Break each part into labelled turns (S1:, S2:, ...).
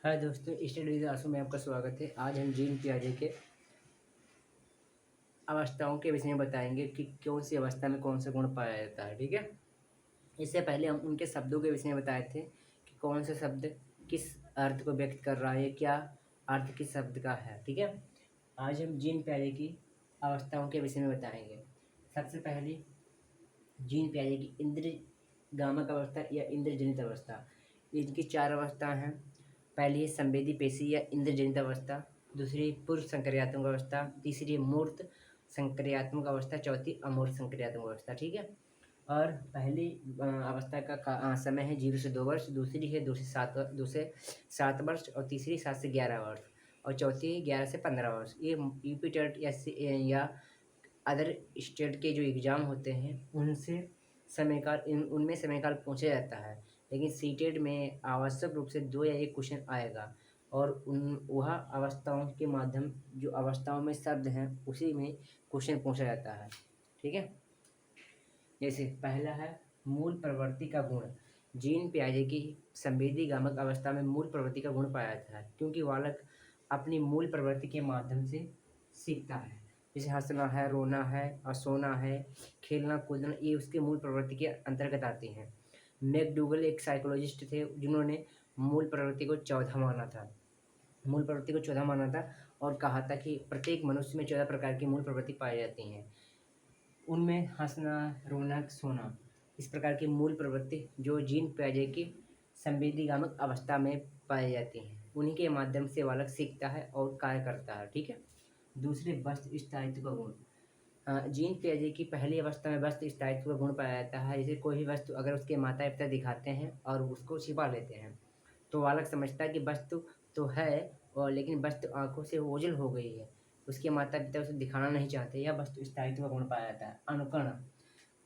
S1: हाय दोस्तों, स्टडी आंसू में आपका स्वागत है। आज हम जीन पियाजे के अवस्थाओं के विषय में बताएंगे कि कौन सी अवस्था में कौन सा गुण पाया जाता है। ठीक है। इससे पहले हम उनके शब्दों के विषय में बताए थे कि कौन सा शब्द किस अर्थ को व्यक्त कर रहा है, क्या अर्थ किस शब्द का है। ठीक है। आज हम जीन पियाजे की अवस्थाओं के विषय में बताएंगे। सबसे पहले जीन पियाजे की इंद्रियगामक अवस्था या इंद्रजनित अवस्था। इनकी चार अवस्था हैं। पहली है संवेदी पेशी या इंद्रजनित अवस्था, दूसरी पूर्व संक्रियात्मक अवस्था, तीसरी मूर्त संक्रियात्मक अवस्था, चौथी अमूर्त संक्रियात्मक अवस्था। ठीक है। और पहली अवस्था का समय है 0 से 2 वर्ष, दूसरी है 2 से 7 वर्ष और तीसरी 7 से 11 वर्ष और चौथी 11 से 15 वर्ष। ये यूपी टेट या अदर स्टेट के जो एग्ज़ाम होते हैं उनसे समयकाल उनमें समयकाल पूछा जाता है। लेकिन सीटेट में आवश्यक रूप से 2 या 1 क्वेश्चन आएगा और वह अवस्थाओं के माध्यम जो अवस्थाओं में शब्द हैं उसी में क्वेश्चन पूछा जाता है। ठीक है। जैसे पहला है मूल प्रवृत्ति का गुण। जीन पियाजे की संवेदीगामक अवस्था में मूल प्रवृत्ति का गुण पाया जाता है, क्योंकि बालक अपनी मूल प्रवृत्ति के माध्यम से सीखता है। जैसे हंसना है, रोना है और सोना है, खेलना कूदना, ये उसके मूल प्रवृत्ति के अंतर्गत आती हैं। मैकडूगल एक साइकोलॉजिस्ट थे जिन्होंने मूल प्रवृत्ति को 14 माना था। मूल प्रवृत्ति को 14 माना था और कहा था कि प्रत्येक मनुष्य में 14 प्रकार की मूल प्रवृत्ति पाई जाती हैं। उनमें हंसना, रोना, सोना, इस प्रकार की मूल प्रवृत्ति जो जीन पियाजे की संवेदीगामक अवस्था में पाई जाती हैं, उन्हीं के माध्यम से बालक सीखता है और कार्य करता है। ठीक है। दूसरे वस्तु स्थायित्व का गुण। जीन पियाजे की पहली अवस्था में वस्तु स्थायित्व का गुण पाया जाता है। जैसे कोई भी वस्तु अगर उसके माता पिता दिखाते हैं और उसको छिपा लेते हैं तो बालक समझता है कि वस्तु तो है, और लेकिन वस्तु आंखों से ओझल हो गई है, उसके माता पिता उसे दिखाना नहीं चाहते। यह वस्तु स्थायित्व का गुण पाया जाता है। अनुकरण।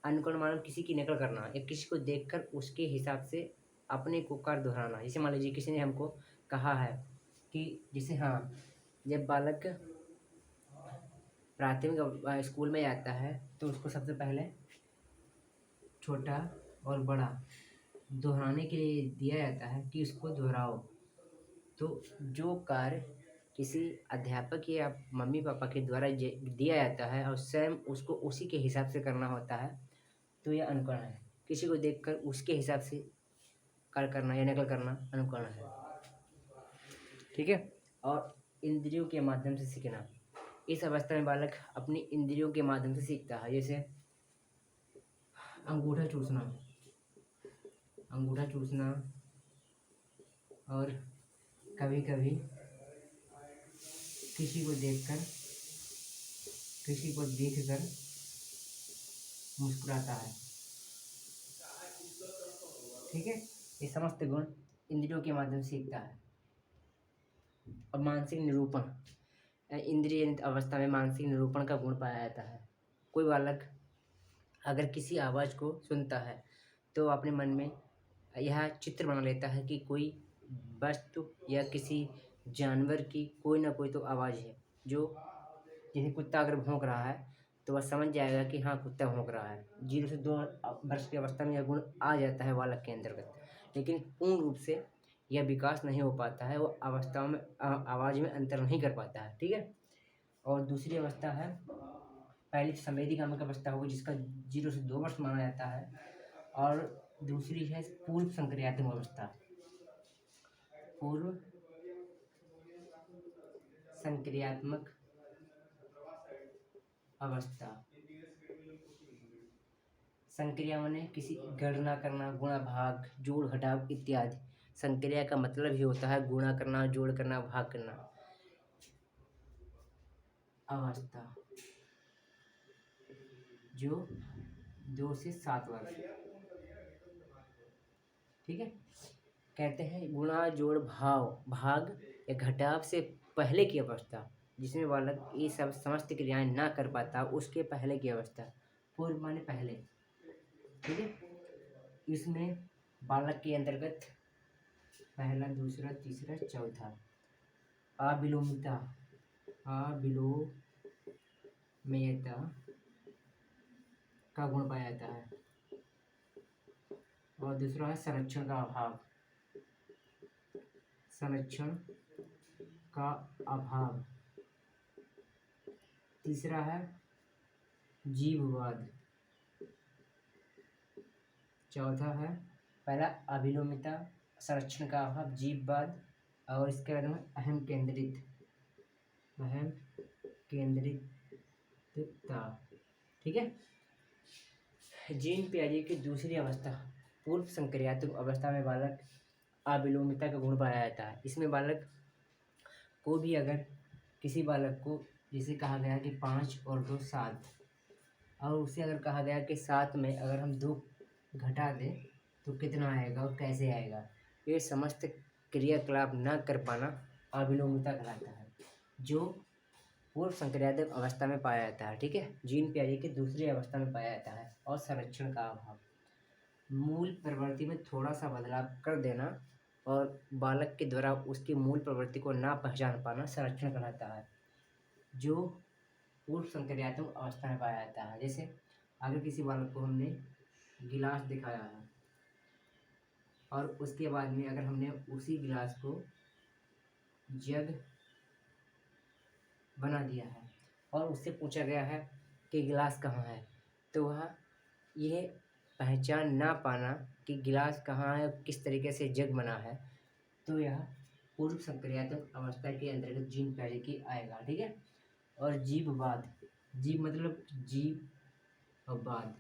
S1: अनुकरण मानो किसी की नकल करना या किसी को देखकर उसके हिसाब से अपने को कर दोहराना। जैसे मान लीजिए किसी ने हमको कहा है कि जैसे जब बालक प्राथमिक स्कूल में जाता है तो उसको सबसे पहले छोटा और बड़ा दोहराने के लिए दिया जाता है कि उसको दोहराओ। तो जो कार्य किसी अध्यापक या मम्मी पापा के द्वारा दिया जाता है और स्वयं उसको उसी के हिसाब से करना होता है, तो यह अनुकरण है। किसी को देखकर उसके हिसाब से कार्य करना या नकल करना अनुकरण है। ठीक है। और इंद्रियों के माध्यम से सीखना। इस अवस्था में बालक अपनी इंद्रियों के माध्यम से सीखता है। जैसे अंगूठा चूसना, अंगूठा चूसना, और कभी कभी किसी को देखकर, किसी को देखकर मुस्कुराता है। ठीक है। ये समस्त गुण इंद्रियों के माध्यम से सीखता है। और मानसिक निरूपण। इंद्रिय जनित अवस्था में मानसिक निरूपण का गुण पाया जाता है। कोई बालक अगर किसी आवाज़ को सुनता है तो अपने मन में यह चित्र बना लेता है कि कोई वस्तु या किसी जानवर की कोई ना कोई तो आवाज़ है। जो जैसे कुत्ता अगर भौंक रहा है तो वह समझ जाएगा कि हाँ कुत्ता भौंक रहा है। 0 से 2 वर्ष की अवस्था में यह गुण आ जाता है बालक के अंतर्गत, लेकिन पूर्ण रूप से यह विकास नहीं हो पाता है। वो अवस्थाओं में आवाज़ में अंतर नहीं कर पाता है। ठीक है। और दूसरी अवस्था है, पहली संवेदीगामक अवस्था होगी जिसका 0 से 2 वर्ष माना जाता है, और दूसरी है पूर्व संक्रियात्मक अवस्था। पूर्व संक्रियात्मक अवस्था। संक्रिया माने किसी गणना करना, गुणा भाग, जोड़ घटाव इत्यादि। संक्रिया का मतलब ही होता है गुणा करना, जोड़ करना, भाग करना। अवस्था जो 2 से 7 वर्ष। ठीक है। कहते हैं गुणा जोड़ भाव भाग या घटाव से पहले की अवस्था, जिसमें बालक ये सब समस्त क्रियाएं ना कर पाता, उसके पहले की अवस्था। पूर्व माने पहले। ठीक है। इसमें बालक के अंतर्गत पहला, दूसरा, तीसरा, चौथा अविलोम्यता, अविलोम्यता का गुण पाया जाता है। और दूसरा है संरक्षण का अभाव। संरक्षण का अभाव। तीसरा है जीववाद। चौथा है पहला अभिलोमिता, संरक्षण का अभाव, जीववाद, और इसके बाद में अहम केंद्रितता। ठीक है। जीन पियाजे की दूसरी अवस्था पूर्व संक्रियात्मक अवस्था में बालक अभिलोमिता का गुण पाया जाता है। इसमें बालक को भी अगर किसी बालक को जिसे कहा गया कि 5 और 2 7, और उसे अगर कहा गया कि 7 में अगर हम 2 घटा दें तो कितना आएगा और कैसे आएगा, ये समस्त क्रियाकलाप न कर पाना अभिलोमिता कहलाता है, जो पूर्व संक्रियात्मक अवस्था में पाया जाता है। ठीक है। जीन पियाजे की दूसरी अवस्था में पाया जाता है। और संरक्षण का अभाव, मूल प्रवृत्ति में थोड़ा सा बदलाव कर देना और बालक के द्वारा उसकी मूल प्रवृत्ति को ना पहचान पाना संरक्षण कहलाता है, जो पूर्व संक्रियात्मक अवस्था में पाया जाता है। जैसे अगर किसी बालक को हमने गिलास दिखाया है और उसके बाद में अगर हमने उसी गिलास को जग बना दिया है और उससे पूछा गया है कि गिलास कहाँ है, तो वह यह पहचान ना पाना कि गिलास कहाँ है, किस तरीके से जग बना है, तो यह पूर्व संक्रियात्मक अवस्था के अंतर्गत जीन पियाजे की आएगा। ठीक है। और जीववाद, जीव मतलब जीव और वाद,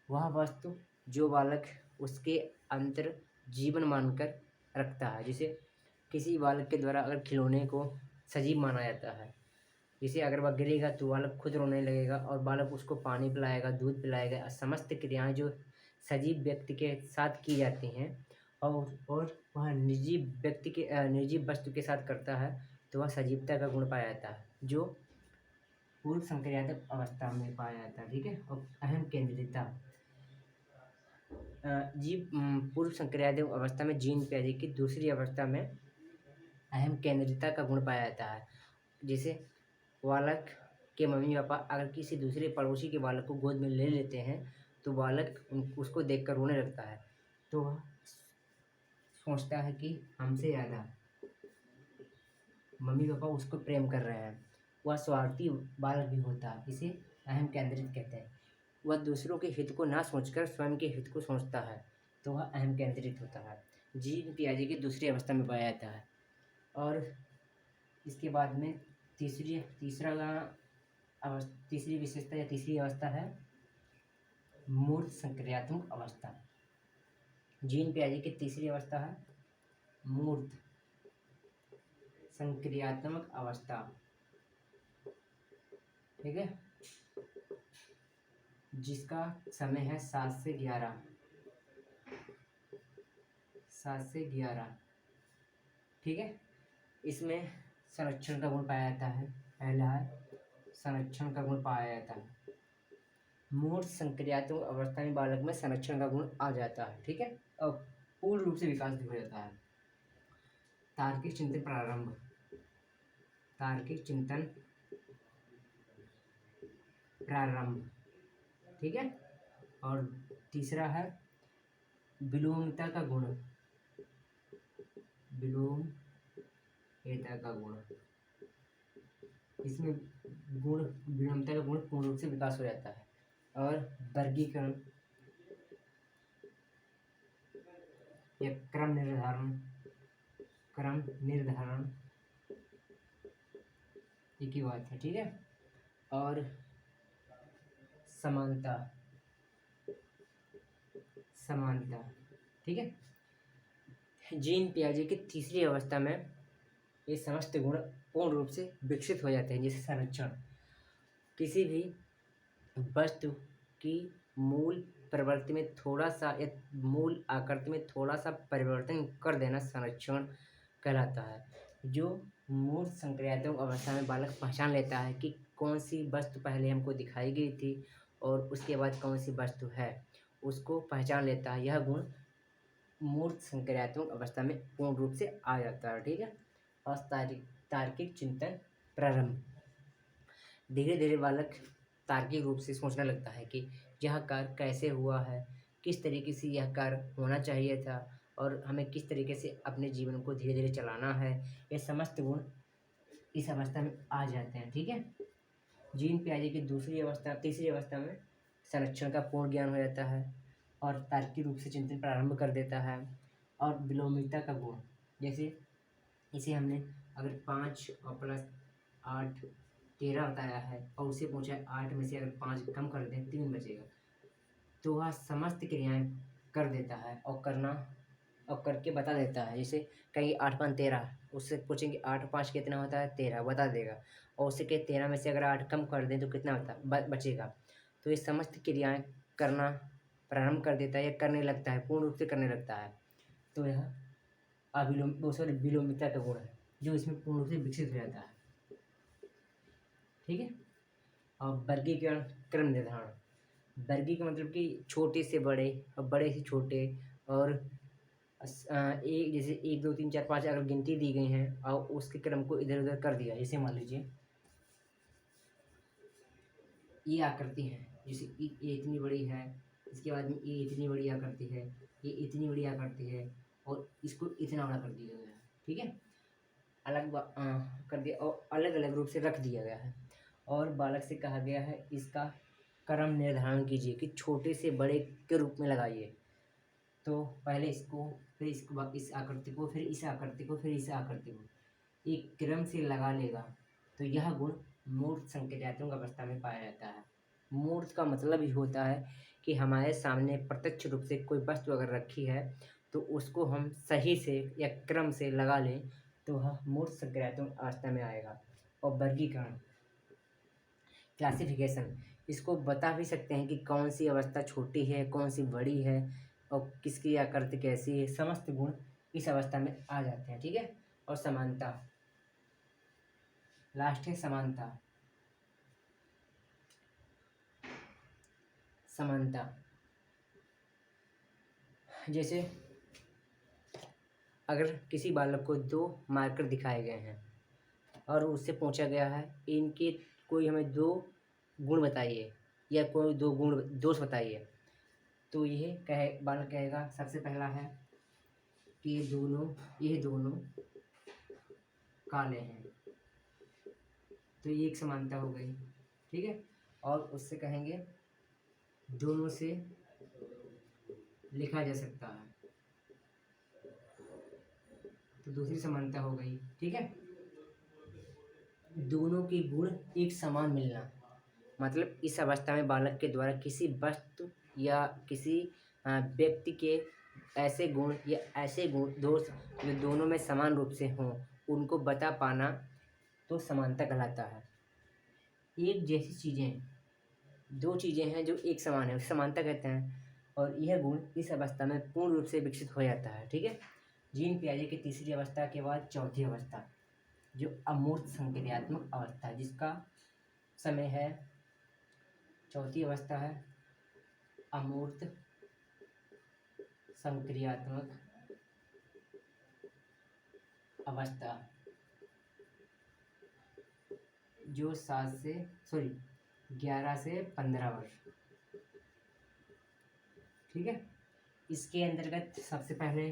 S1: वह वस्तु जो बालक उसके अंतर जीवन मानकर रखता है। जैसे किसी बालक के द्वारा अगर खिलौने को सजीव माना जाता है, जैसे अगर वह गिरेगा तो बालक खुद रोने लगेगा और बालक उसको पानी पिलाएगा, दूध पिलाएगा, समस्त क्रियाएं जो सजीव व्यक्ति के साथ की जाती हैं और वह निर्जीव व्यक्ति के निर्जीव वस्तु के साथ करता है, तो वह सजीवता का गुण पाया जाता है, जो पूर्व संक्रियात्मक अवस्था में पाया जाता है। ठीक है। और अहम केंद्रितता, जीव पूर्व संक्रियात्मक अवस्था में जीन पियाजे की दूसरी अवस्था में अहम केंद्रितता का गुण पाया जाता है। जैसे बालक के मम्मी पापा अगर किसी दूसरे पड़ोसी के बालक को गोद में ले लेते हैं तो बालक उसको देखकर रोने लगता है, तो वह सोचता है कि हमसे ज़्यादा मम्मी पापा उसको प्रेम कर रहे हैं। वह स्वार्थी बालक भी होता है, इसे अहम केंद्रित कहते हैं। वह दूसरों के हित को ना सोचकर स्वयं के हित को सोचता है, तो वह अहम केंद्रित होता है। जीन पियाजे की दूसरी अवस्था में पाया जाता है। और इसके बाद में तीसरी विशेषता या तीसरी अवस्था है मूर्त संक्रियात्मक अवस्था। जीन पियाजे की तीसरी अवस्था है मूर्त संक्रियात्मक अवस्था। ठीक है। जिसका समय है 7 से 11। ठीक है। इसमें संरक्षण का गुण पाया जाता है। पहला है संरक्षण का गुण पाया जाता है। मूर्त संक्रियात्मक अवस्था में बालक में संरक्षण का गुण आ जाता है। ठीक है। और पूर्ण रूप से विकास हो जाता है। तार्किक चिंतन प्रारंभ। ठीक है। और तीसरा है विलोम्यता का गुण। इसमें विलोम्यता का गुण पूर्ण रूप से विकास हो जाता है। और वर्गीकरण या क्रम निर्धारण एक ही बात है। ठीक है। और समानता। ठीक है। जीन पियाजे की तीसरी अवस्था में ये समस्त गुण पूर्ण रूप से विकसित हो जाते हैं। जैसे संरक्षण, किसी भी वस्तु की मूल प्रवृत्ति में थोड़ा सा या मूल आकृति में थोड़ा सा परिवर्तन कर देना संरक्षण कहलाता है। जो मूल संक्रियात्मक अवस्था में बालक पहचान लेता है कि कौन सी वस्तु पहले हमको दिखाई गई थी और उसके बाद कौन सी वस्तु है, उसको पहचान लेता है। यह गुण मूर्त संक्रियात्मक अवस्था में पूर्ण रूप से आ जाता है। ठीक है। और तार्किक चिंतन प्रारंभ, धीरे धीरे बालक तार्किक रूप से सोचने लगता है कि यह कार्य कैसे हुआ है, किस तरीके से यह कार्य होना चाहिए था और हमें किस तरीके से अपने जीवन को धीरे धीरे चलाना है, ये समस्त गुण इस अवस्था में आ जाते हैं। ठीक है। जीन पियाजे की तीसरी अवस्था में संरक्षण का पूर्ण ज्ञान हो जाता है और तार्किक रूप से चिंतन प्रारंभ कर देता है। और विलोमिता का गुण, जैसे इसे हमने अगर 5 और प्लस 8 13 बताया है और उसे पूछा है 8 में से अगर 5 कम कर दें 3 बचेगा, तो वह समस्त क्रियाएं कर देता है और करके बता देता है। जैसे कहीं 8 5 13, उससे पूछेंगे 8 5 कितना होता है 13, बता देगा। और उससे कहीं 13 में से अगर 8 कम कर दें तो कितना बचेगा। तो ये समस्त क्रियाएं करना प्रारंभ कर देता है या करने लगता है, पूर्ण रूप से करने लगता है। तो यह विलोमिता का गुण है जो इसमें पूर्ण रूप से विकसित हो जाता है। ठीक है। और वर्गीकरण क्रम निर्धारण, वर्गीय का मतलब कि छोटे से बड़े और बड़े से छोटे, और एक जैसे 1 2 3 4 5 अगर गिनती दी गई हैं और उसके क्रम को इधर उधर कर दिया। जैसे मान लीजिए ये आकृति है, जैसे ये इतनी बड़ी है, इसके बाद में ये इतनी बड़ी आकृति है, ये इतनी बड़ी आकृति है, और इसको इतना बड़ा कर दिया गया है। ठीक है। कर दिया और अलग अलग रूप से रख दिया गया है। और बालक से कहा गया है इसका क्रम निर्धारण कीजिए कि छोटे से बड़े के रूप में लगाइए। तो पहले इसको, फिर इसको, इस आकृति को, फिर इस आकृति को, फिर इस आकृति को एक क्रम से लगा लेगा तो यह गुण मूर्त संकेतात्मक अवस्था में पाया जाता है। मूर्त का मतलब ही होता है कि हमारे सामने प्रत्यक्ष रूप से कोई वस्तु अगर रखी है तो उसको हम सही से या क्रम से लगा लें तो वह मूर्त संकेतात्मक अवस्था में आएगा। और वर्गीकरण क्लासिफिकेशन, इसको बता भी सकते हैं कि कौन सी अवस्था छोटी है, कौन सी बड़ी है और किसकी आकृति कैसी है। समस्त गुण इस अवस्था में आ जाते हैं। ठीक है। और समानता, लास्ट है समानता। समानता जैसे अगर किसी बालक को 2 मार्कर दिखाए गए हैं और उससे पूछा गया है इनके कोई हमें 2 गुण बताइए या कोई 2 गुण दोष बताइए, तो बालक कहेगा सबसे पहला है कि ये दोनों काले हैं, तो ये एक समानता हो गई। ठीक है। और उससे कहेंगे दोनों से लिखा जा सकता है, तो दूसरी समानता हो गई। ठीक है। दोनों के गुण एक समान मिलना, मतलब इस अवस्था में बालक के द्वारा किसी वस्तु या किसी व्यक्ति के ऐसे गुण या ऐसे गुण दोष जो दोनों में समान रूप से हों उनको बता पाना तो समानता कहलाता है। एक जैसी चीज़ें, 2 चीज़ें हैं जो एक समान है, समानता कहते हैं। और यह गुण इस अवस्था में पूर्ण रूप से विकसित हो जाता है। ठीक है। जीन पियाजे की तीसरी अवस्था के बाद चौथी अवस्था जो अमूर्त संक्रियात्मक अवस्था है, जिसका समय है, चौथी अवस्था है अमूर्त संक्रियात्मक अवस्था, जो 11 से 15 वर्ष। ठीक है। इसके अंतर्गत सबसे पहले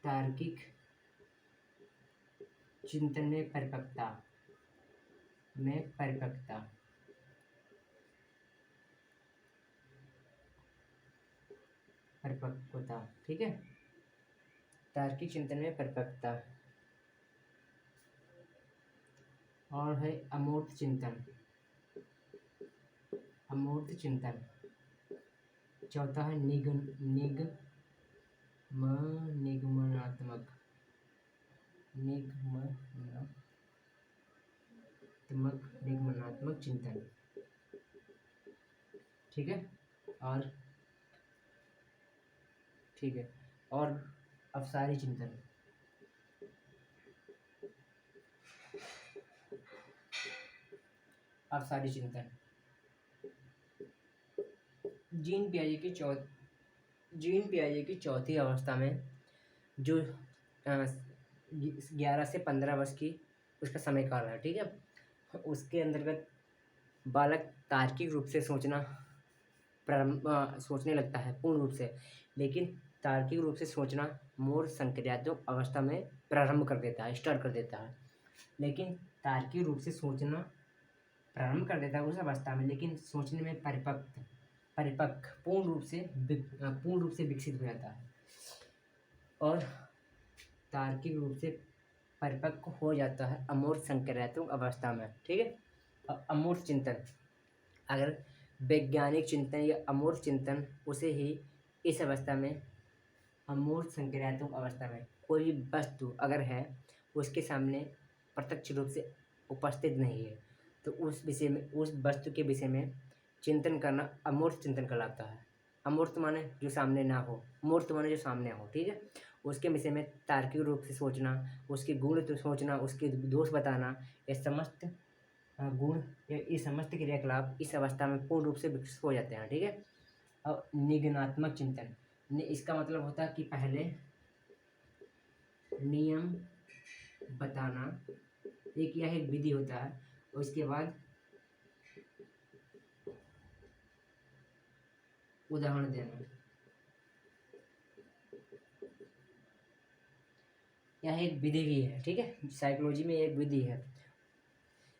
S1: तार्किक चिंतन में परिपक्वता ठीक है। तार्किक चिंतन में परिपक्वता, और है अमूर्त चिंतन। चौथा है निगमनात्मक चिंतन। ठीक है। और अवसारी चिंतन। जीन पियाजे की चौथी अवस्था में जो 11 से 15 वर्ष की उसका समय काल है। ठीक है। उसके अंतर्गत बालक तार्किक रूप से सोचने लगता है पूर्ण रूप से, लेकिन तार्किक रूप से सोचना मूल संक्रियात्मक अवस्था में प्रारंभ कर देता है, स्टार्ट कर देता है। लेकिन तार्किक रूप से सोचना प्रारंभ कर देता है उस अवस्था में, लेकिन सोचने में परिपक्व पूर्ण रूप से विकसित हो जाता है और तार्किक रूप से परिपक्व हो जाता है अमूर्त संक्रियात्मक अवस्था में। ठीक है। अमूर्त चिंतन, अगर वैज्ञानिक चिंतन या अमूर्त चिंतन, उसे ही इस अवस्था में अमूर्त संक्रियात्मक अवस्था में कोई भी वस्तु अगर है उसके सामने प्रत्यक्ष रूप से उपस्थित नहीं है तो उस विषय में, उस वस्तु के विषय में चिंतन करना अमूर्त चिंतन कहलाता है। अमूर्त माने जो सामने ना हो, मूर्त माने जो सामने हो। ठीक है। उसके विषय में तार्किक रूप से सोचना, उसके गुण तो सोचना, उसके दोष बताना, ये समस्त गुण, ये समस्त क्रियाकलाप इस अवस्था में पूर्ण रूप से विकसित हो जाते हैं। ठीक है। अब निगमनात्मक चिंतन, इसका मतलब होता है कि पहले नियम बताना, यह एक विधि होता है, और उसके बाद उदाहरण देना, यह एक विधि भी है। ठीक है। साइकोलॉजी में एक विधि है।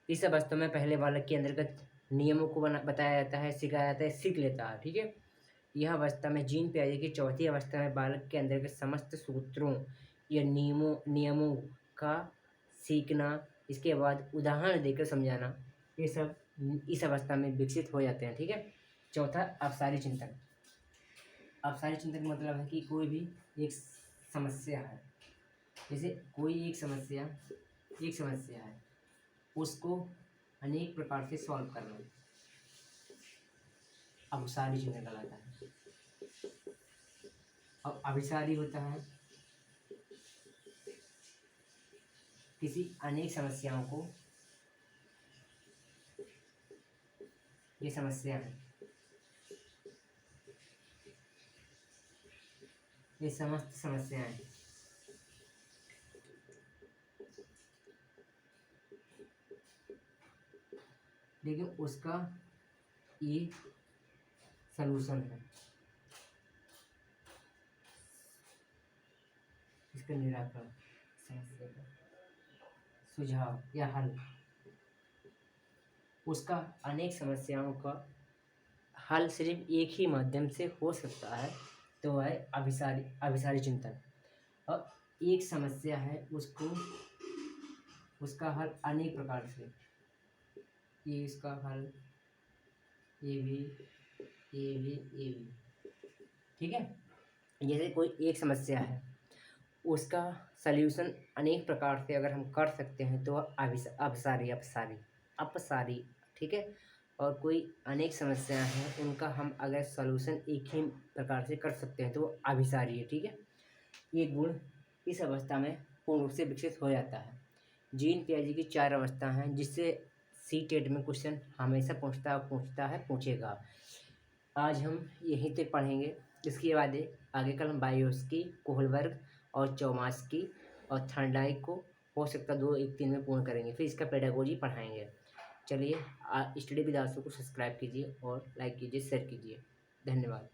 S1: इस अवस्था में पहले बालक के अंतर्गत नियमों को बताया जाता है, सिखाया जाता है, सीख लेता है। ठीक है। यह अवस्था में जीन पियाजे की चौथी अवस्था में बालक के अंदर के समस्त सूत्रों या नियमों का सीखना, इसके बाद उदाहरण देकर समझाना, ये सब इस अवस्था में विकसित हो जाते हैं। ठीक है। चौथा, अवसारी चिंतन। अवसारी चिंतन का मतलब है कि कोई भी एक समस्या है, जैसे कोई एक समस्या है, उसको अनेक प्रकार से सॉल्व करना अवसारी चिंतन कहलाता है। अब अभिसारी होता है किसी अनेक समस्याओं को, ये समस्या है, ये समस्त समस्याएं हैं, लेकिन उसका ये सलूशन है, इसका निराकरण, समस्या का सुझाव या हल। उसका अनेक समस्याओं का हल सिर्फ एक ही माध्यम से हो सकता है, तो है अभिसारी चिंतन। और एक समस्या है, उसका हल अनेक प्रकार से, ये इसका हल, ये भी। ठीक है। जैसे कोई एक समस्या है, उसका सल्यूशन अनेक प्रकार से अगर हम कर सकते हैं तो अपसारी। ठीक है। और कोई अनेक समस्याएं हैं, उनका हम अगर सॉल्यूशन एक ही प्रकार से कर सकते हैं तो वो अभिसारी है। ठीक है। ये गुण इस अवस्था में पूर्ण रूप से विकसित हो जाता है। जीन पियाजे की 4 अवस्था हैं, जिससे सी-टेट में क्वेश्चन हमेशा पूछेगा। आज हम यहीं तक पढ़ेंगे। इसके बाद आगे कल हम बायोस्की, कोहलबर्ग और चौमास्की और थर्नडाइक को हो सकता 2-1-3 में पूर्ण करेंगे, फिर इसका पेडागोजी पढ़ाएंगे। चलिए, स्टडी विद आंसर को सब्सक्राइब कीजिए और लाइक कीजिए, शेयर कीजिए। धन्यवाद।